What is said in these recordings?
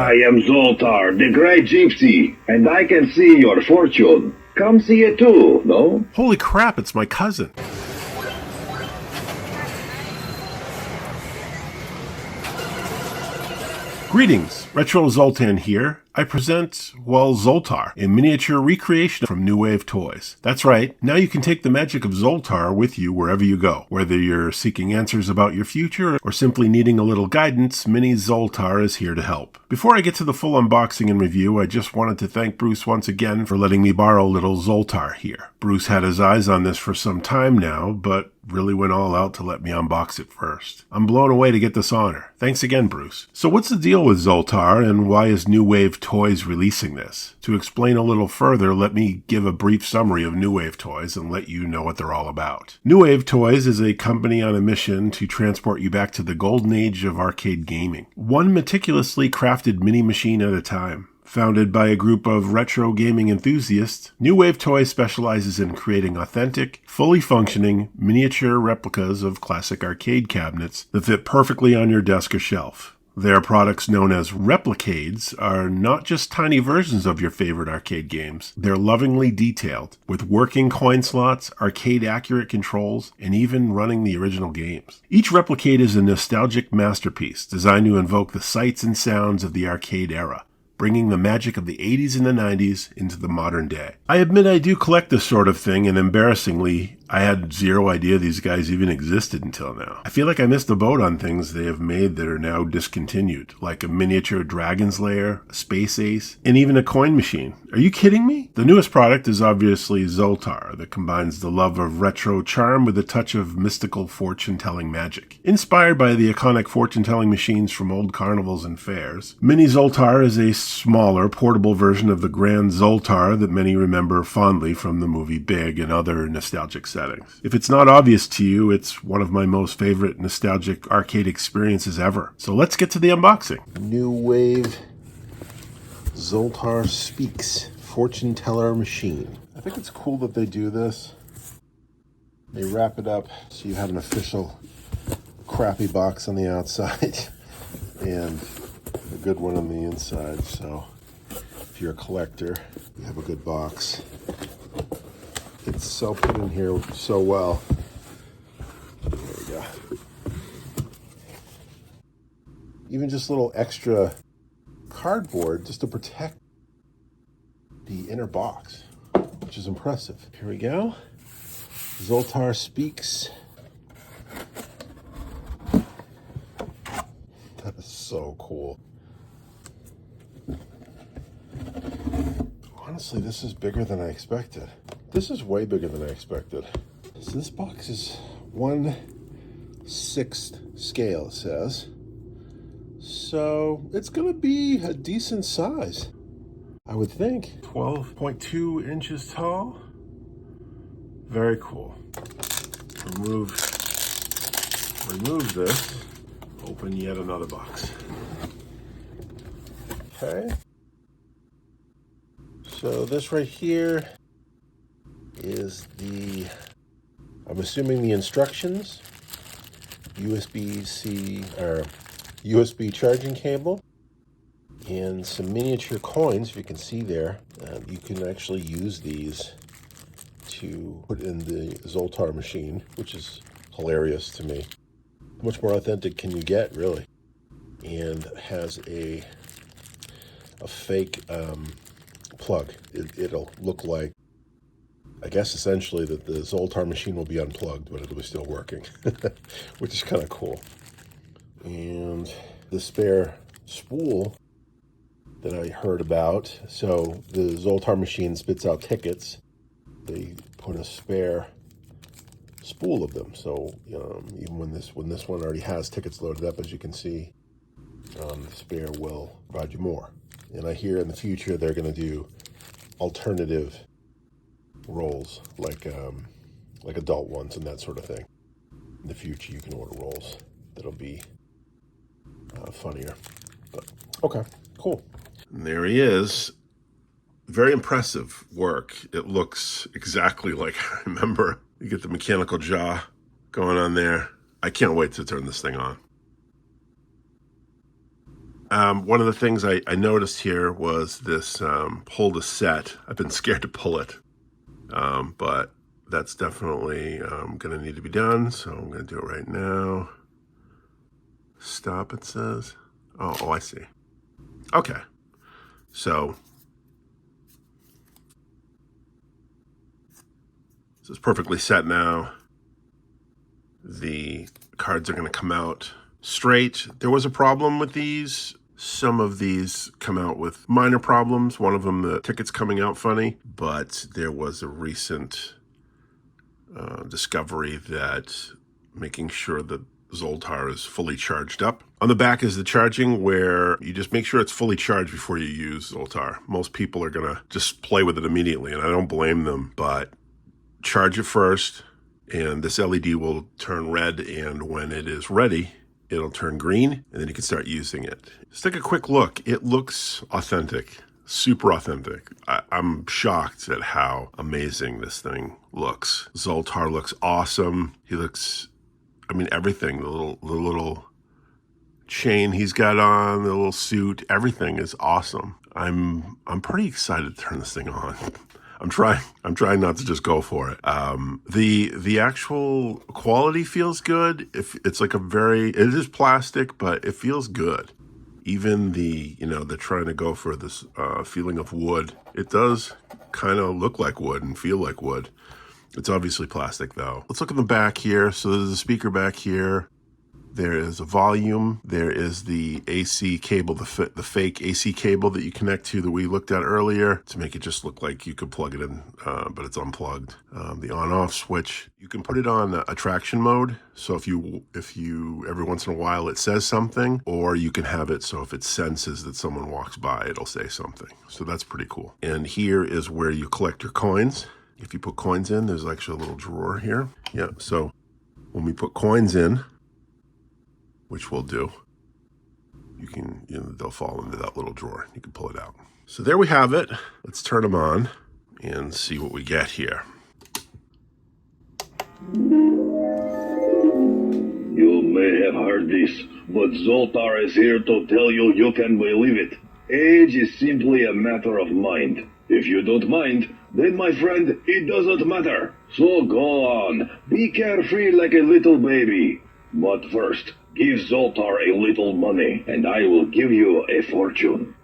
I am Zoltar, the Great Gypsy, and I can see your fortune. Come see it too, no? Holy crap, it's my cousin. Greetings, Retro Zoltan here. I present, well, Zoltar, a miniature recreation from New Wave Toys. That's right, now you can take the magic of Zoltar with you wherever you go. Whether you're seeking answers about your future or simply needing a little guidance, Mini Zoltar is here to help. Before I get to the full unboxing and review, I just wanted to thank Bruce once again for letting me borrow little Zoltar here. Bruce had his eyes on this for some time now, but really went all out to let me unbox it first. I'm blown away to get this honor. Thanks again, Bruce. So what's the deal with Zoltar, and why is New Wave Toys releasing this? To explain a little further, let me give a brief summary of New Wave Toys and let you know what they're all about. New Wave Toys is a company on a mission to transport you back to the golden age of arcade gaming, one meticulously crafted mini machine at a time. Founded by a group of retro gaming enthusiasts, New Wave Toys specializes in creating authentic, fully functioning, miniature replicas of classic arcade cabinets that fit perfectly on your desk or shelf. Their products, known as replicades, are not just tiny versions of your favorite arcade games. They're lovingly detailed, with working coin slots, arcade-accurate controls, and even running the original games. Each replicade is a nostalgic masterpiece designed to invoke the sights and sounds of the arcade era, bringing the magic of the 80s and the 90s into the modern day. I admit I do collect this sort of thing, and embarrassingly, I had zero idea these guys even existed until now. I feel like I missed the boat on things they have made that are now discontinued, like a miniature Dragon's Lair, a Space Ace, and even a coin machine. Are you kidding me? The newest product is obviously Zoltar, that combines the love of retro charm with a touch of mystical fortune-telling magic. Inspired by the iconic fortune-telling machines from old carnivals and fairs, Mini Zoltar is a smaller, portable version of the Grand Zoltar that many remember fondly from the movie Big and other nostalgic settings. If it's not obvious to you, it's one of my most favorite nostalgic arcade experiences ever. So let's get to the unboxing. New Wave Zoltar Speaks Fortune Teller Machine. I think it's cool that they do this. They wrap it up so you have an official crappy box on the outside and a good one on the inside. So if you're a collector, you have a good box. It's so put in here so well. There we go. Even just little extra cardboard just to protect the inner box, which is impressive. Here we go. Zoltar Speaks. That is so cool. Honestly, this is bigger than I expected. This is way bigger than I expected. So this box is 1/6 scale, it says. So it's gonna be a decent size, I would think. 12.2 inches tall. Very cool. Remove this. Open yet another box. Okay. So this right here is I'm assuming the instructions, USB-C or USB charging cable, and some miniature coins, if you can see there. You can actually use these to put in the Zoltar machine, which is hilarious to me. How much more authentic can you get, really? And has a fake plug. It'll look like, I guess essentially that the Zoltar machine will be unplugged, but it'll be still working, which is kind of cool. And the spare spool that I heard about, so the Zoltar machine spits out tickets. They put a spare spool of them, so even when this one already has tickets loaded up, as you can see, the spare will provide you more. And I hear in the future they're going to do alternative rolls, like adult ones and that sort of thing. In the future, you can order rolls that'll be funnier. But okay, cool. And there he is. Very impressive work. It looks exactly like I remember. You get the mechanical jaw going on there. I can't wait to turn this thing on. One of the things I noticed here was this pull to set. I've been scared to pull it, but that's definitely going to need to be done. So I'm going to do it right now. Stop, it says. Oh, I see. Okay. So it's perfectly set now. The cards are going to come out straight. There was a problem with these. Some of these come out with minor problems. One of them, the ticket's coming out funny, but there was a recent discovery that making sure that Zoltar is fully charged up. On the back is the charging, where you just make sure it's fully charged before you use Zoltar. Most people are going to just play with it immediately, and I don't blame them, but charge it first, and this LED will turn red, and when it is ready, it'll turn green, and then you can start using it. Just take a quick look. It looks authentic, super authentic. I'm shocked at how amazing this thing looks. Zoltar looks awesome. He looks, I mean, everything, the little chain he's got on, the little suit, everything is awesome. I'm pretty excited to turn this thing on. I'm trying not to just go for it. The actual quality feels good. If it's like it is plastic, but it feels good. Even they're trying to go for this feeling of wood. It does kind of look like wood and feel like wood. It's obviously plastic though. Let's look at the back here. So there's a speaker back here. There is a volume. There is the AC cable, the fake AC cable that you connect to that we looked at earlier to make it just look like you could plug it in, but it's unplugged. The on-off switch, you can put it on attraction mode. So if you every once in a while it says something, or you can have it so if it senses that someone walks by, it'll say something. So that's pretty cool. And here is where you collect your coins. If you put coins in, there's actually a little drawer here. Yeah, so when we put coins in, which we'll do, they'll fall into that little drawer. You can pull it out. So there we have it. Let's turn them on and see what we get here. You may have heard this, but Zoltar is here to tell you you can believe it. Age is simply a matter of mind. If you don't mind, then my friend, it doesn't matter. So go on, be carefree like a little baby. But first, give Zoltar a little money, and I will give you a fortune.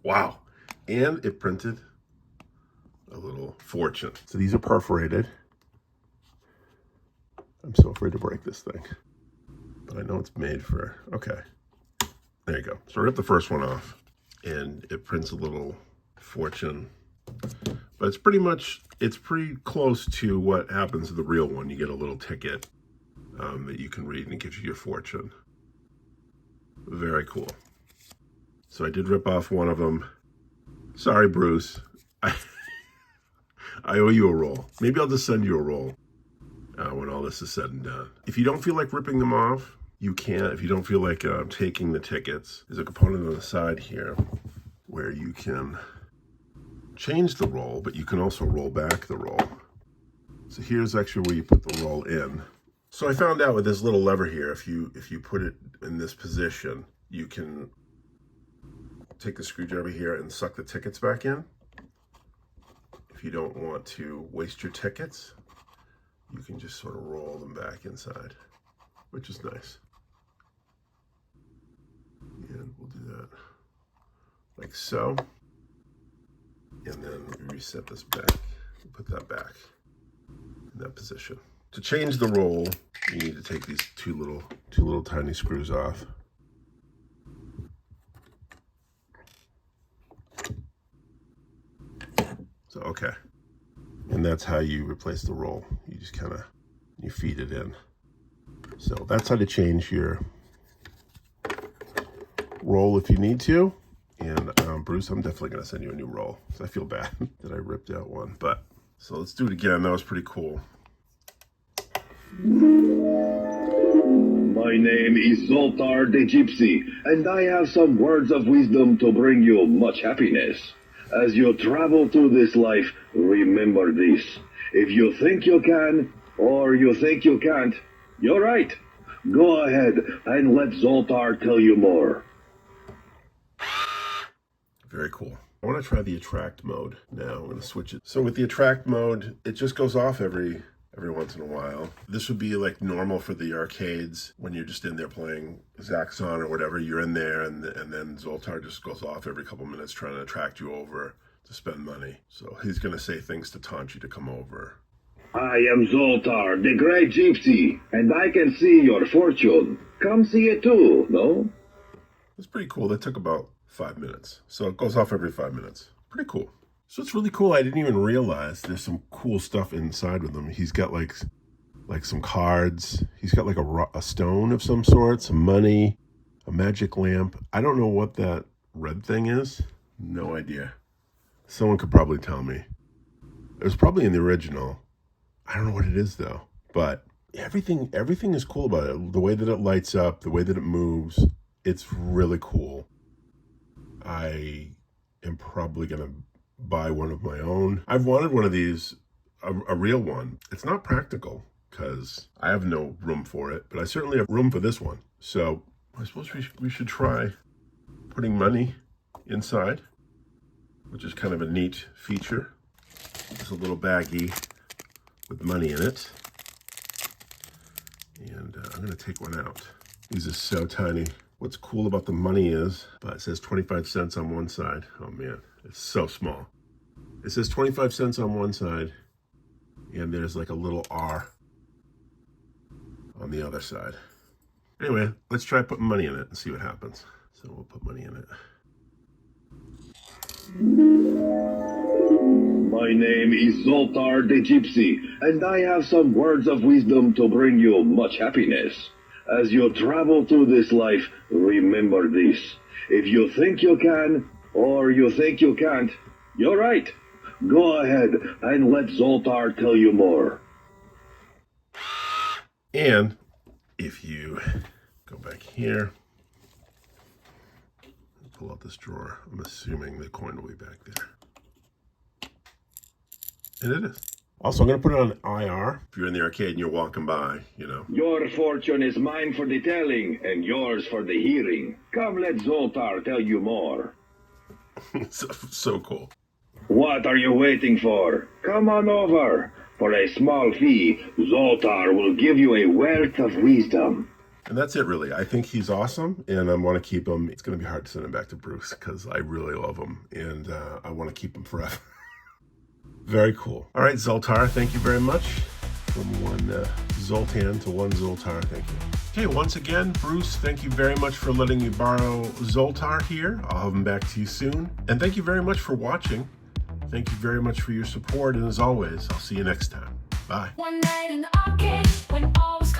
Wow. And it printed a little fortune. So these are perforated. I'm so afraid to break this thing. But I know it's made for, okay. There you go. So rip the first one off, and it prints a little fortune. But it's pretty close to what happens to the real one. You get a little ticket that you can read, and it gives you your fortune. Very cool. So I did rip off one of them. Sorry, Bruce. I owe you a roll. Maybe I'll just send you a roll when all this is said and done. If you don't feel like ripping them off, you can. If you don't feel like taking the tickets, there's a component on the side here where you can change the roll, but you can also roll back the roll. So here's actually where you put the roll in. So I found out with this little lever here, if you put it in this position, you can take the screwdriver here and suck the tickets back in. If you don't want to waste your tickets, you can just sort of roll them back inside, which is nice. And we'll do that like so. And then we reset this back, put that back in that position. To change the roll, you need to take these two little tiny screws off. So, okay. And that's how you replace the roll. You just you feed it in. So that's how to change your roll if you need to. And Bruce, I'm definitely going to send you a new roll because I feel bad that I ripped out one. But so let's do it again. That was pretty cool. My name is Zoltar the Gypsy, and I have some words of wisdom to bring you much happiness. As you travel through this life, remember this. If you think you can, or you think you can't, you're right. Go ahead and let Zoltar tell you more. Very cool. I want to try the attract mode now. I'm going to switch it. So with the attract mode, it just goes off every once in a while. This would be like normal for the arcades when you're just in there playing Zaxxon or whatever. You're in there and then Zoltar just goes off every couple minutes trying to attract you over to spend money. So he's going to say things to taunt you to come over. I am Zoltar, the great gypsy, and I can see your fortune. Come see it too, no? It's pretty cool. That took about 5 minutes. So it goes off every 5 minutes. Pretty cool. So it's really cool. I didn't even realize there's some cool stuff inside with him. He's got like some cards. He's got like a stone of some sort, some money, a magic lamp. I don't know what that red thing is. No idea. Someone could probably tell me. It was probably in the original. I don't know what it is though. But everything is cool about it. The way that it lights up, the way that it moves, it's really cool. I am probably going to buy one of my own. I've wanted one of these, a real one. It's not practical because I have no room for it, but I certainly have room for this one. So I suppose we should try putting money inside, which is kind of a neat feature. It's a little baggie with money in it. And I'm going to take one out. These are so tiny. What's cool about the money is, it says 25 cents on one side. Oh man, it's so small. It says 25 cents on one side, and there's like a little R on the other side. Anyway, let's try putting money in it and see what happens. So we'll put money in it. My name is Zoltar the Gypsy, and I have some words of wisdom to bring you much happiness. As you travel through this life, remember this. If you think you can, or you think you can't, you're right. Go ahead and let Zoltar tell you more. And if you go back here, pull out this drawer, I'm assuming the coin will be back there. And it is. Also, I'm going to put it on IR. If you're in the arcade and you're walking by, you know. Your fortune is mine for the telling, and yours for the hearing. Come let Zoltar tell you more. So cool. What are you waiting for? Come on over. For a small fee, Zoltar will give you a wealth of wisdom. And that's it, really. I think he's awesome, and I want to keep him. It's going to be hard to send him back to Bruce, because I really love him, and I want to keep him forever. Very cool. All right, Zoltar, thank you very much. From one Zoltan to one Zoltar, thank you. Okay, once again, Bruce, thank you very much for letting me borrow Zoltar here. I'll have him back to you soon. And thank you very much for watching. Thank you very much for your support. And as always, I'll see you next time. Bye. One night in the arcade when all was